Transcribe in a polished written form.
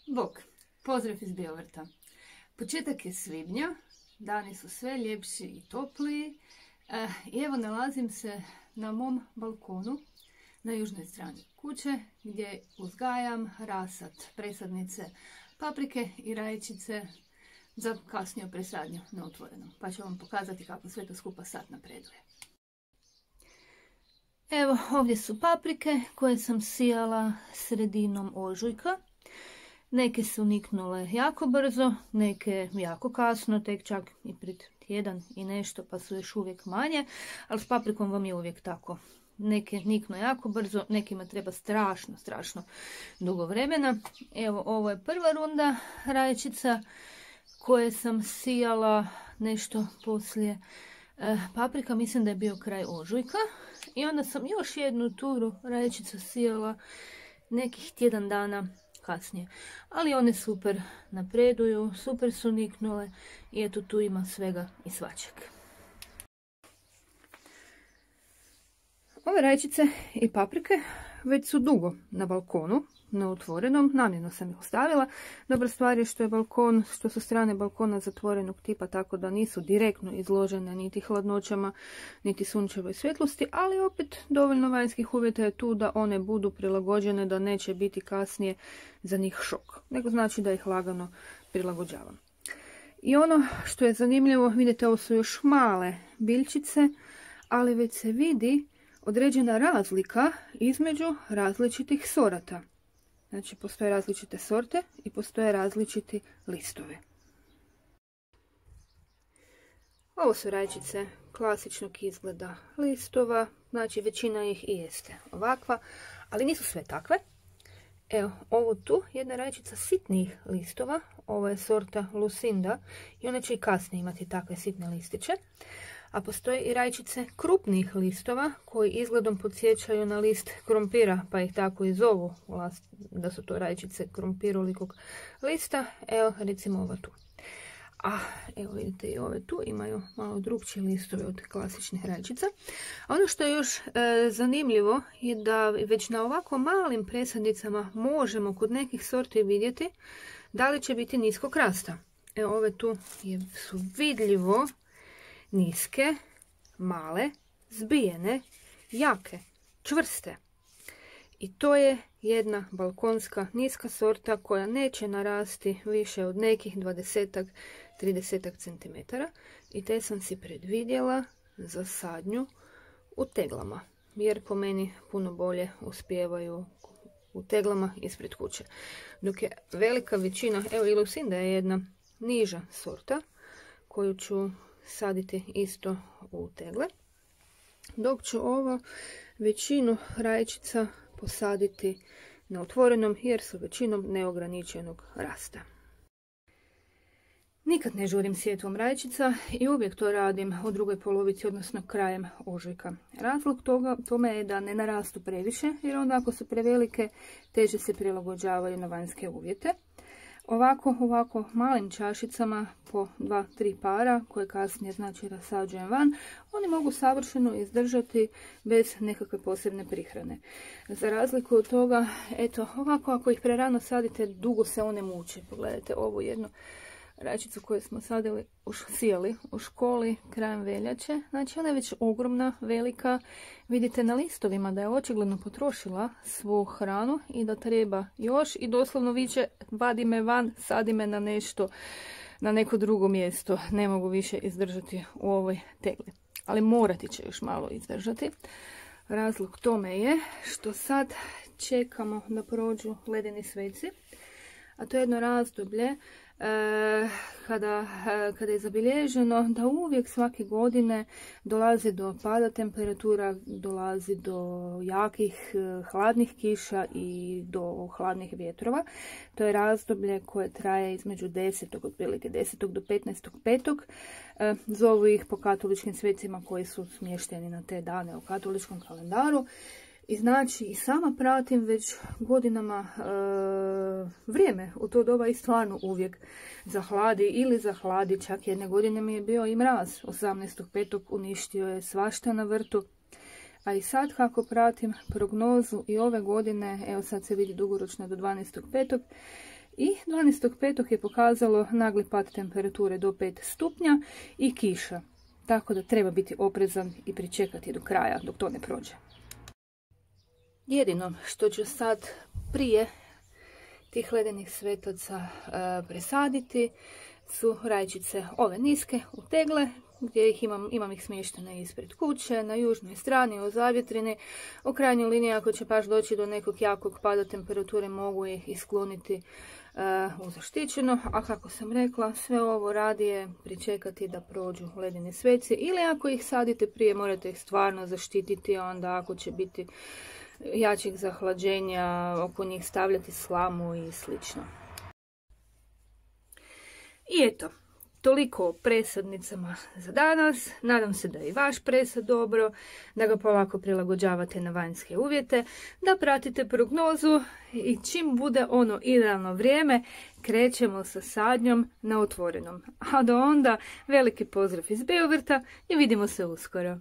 Bog, pozdrav iz Biovrta. Početak je svibnja, dani su sve ljepši i topliji i evo nalazim se na mom balkonu na južnoj strani kuće gdje uzgajam rasad presadnice paprike i rajčice za kasniju presadnju na otvorenom. Pa ću vam pokazati kako sve to skupa sad napreduje. Evo ovdje su paprike koje sam sijala sredinom ožujka. Neke su niknule jako brzo, neke jako kasno, tek čak i pred tjedan i nešto, pa su još uvijek manje, ali s paprikom vam je uvijek tako. Neke niknu jako brzo, nekima treba strašno dugo vremena. Evo, ovo je prva runda rajčica koje sam sijala nešto poslije paprika, mislim da je bio kraj ožujka. I onda sam još jednu turu rajčica sijala nekih tjedan dana kasnije. Ali one super napreduju, super su niknule i eto tu ima svega i svačeg. Ove rajčice i paprike već su dugo na balkonu, na otvorenom, namjerno sam ih ostavila. Dobra stvar je što je balkon, što su strane balkona zatvorenog tipa, tako da nisu direktno izložene niti hladnoćama, niti sunčevoj svjetlosti, ali opet dovoljno vanjskih uvjeta je tu da one budu prilagođene, da neće biti kasnije za njih šok, nego znači da ih lagano prilagođavam. I ono što je zanimljivo, vidite, ovo su još male biljčice, ali već se vidi određena razlika između različitih sorata. Znači, postoje različite sorte i postoje različiti listovi. Ovo su rajčice klasičnog izgleda listova, znači većina ih i jeste ovakva, ali nisu sve takve. Evo, ovo tu, jedna rajčica sitnijih listova, ovo je sorta Lucinda i ona će i kasnije imati takve sitne listiće. A postoje i rajčice krupnijih listova koji izgledom podsjećaju na list krompira, pa ih tako i zovu da su to rajčice krompirolikog lista. Evo recimo ova tu. A evo vidite i ove tu imaju malo drukčije listove od klasičnih rajčica. A ono što je još zanimljivo je da već na ovako malim presadnicama možemo kod nekih sorti vidjeti da li će biti niskog rasta. Evo ove tu su vidljivo niske, male, zbijene, jake, čvrste. I to je jedna balkonska niska sorta koja neće narasti više od nekih 20-30 cm. I te sam si predvidjela za sadnju u teglama, jer po meni puno bolje uspijevaju u teglama ispred kuće. Dok je velika većina, evo i Lucinda je jedna niža sorta koju ću saditi isto u tegle, dok ću ovo većinu rajčica posaditi na otvorenom jer su većinom neograničenog rasta. Nikad ne žurim sjetvom rajčica i uvijek to radim u drugoj polovici, odnosno krajem ožujka. Razlog tome je da ne narastu previše, jer onda ako su prevelike teže se prilagođavaju na vanjske uvjete. Ovako malim čašicama po 2-3 para koje kasnije znači rasađujem van, oni mogu savršeno izdržati bez nekakve posebne prihrane. Za razliku od toga, eto ovako ako ih prerano sadite dugo se one muče. Pogledajte ovu jednu rajčicu koju smo sijali u školi krajem veljače. Znači ona je već ogromna, velika. Vidite na listovima da je očigledno potrošila svu hranu i da treba još i doslovno viče vadi me van, sadi me na nešto, na neko drugo mjesto. Ne mogu više izdržati u ovoj tegli. Ali morati će još malo izdržati. Razlog tome je što sad čekamo da prođu ledeni sveci. A to je jedno razdoblje kada je zabilježeno da uvijek svake godine dolazi do pada temperatura, dolazi do jakih hladnih kiša i do hladnih vjetrova. To je razdoblje koje traje između 10. otprilike 10. do 15.5. Zovu ih po katoličkim svecima koji su smješteni na te dane u katoličkom kalendaru. I znači i sama pratim već godinama vrijeme u to doba i stvarno uvijek zahladi ili zahladi. Čak jedne godine mi je bio i mraz. 18.5. uništio je svašta na vrtu. A i sad kako pratim prognozu i ove godine, evo sad se vidi dugoročno do 12.5. I 12.5. je pokazalo nagli pad temperature do 5 stupnja i kiša. Tako da treba biti oprezan i pričekati do kraja dok to ne prođe. Jedino što ću sad prije tih ledenih svetaca presaditi su rajčice ove niske u tegle, gdje ih imam ih smještene ispred kuće, na južnoj strani u zavjetrini. U krajnjoj liniji, ako će baš doći do nekog jakog pada temperature, mogu ih iskloniti u zaštićeno, a kako sam rekla, sve ovo radije pričekati da prođu ledeni sveci, ili ako ih sadite prije, morate ih stvarno zaštititi, onda ako će biti jačeg zahlađenja, oko njih stavljati slamu i slično. I eto, toliko o presadnicama za danas. Nadam se da je i vaš presad dobro, da ga polako prilagođavate na vanjske uvjete, da pratite prognozu i čim bude ono idealno vrijeme, krećemo sa sadnjom na otvorenom. A do onda veliki pozdrav iz Beovrta i vidimo se uskoro.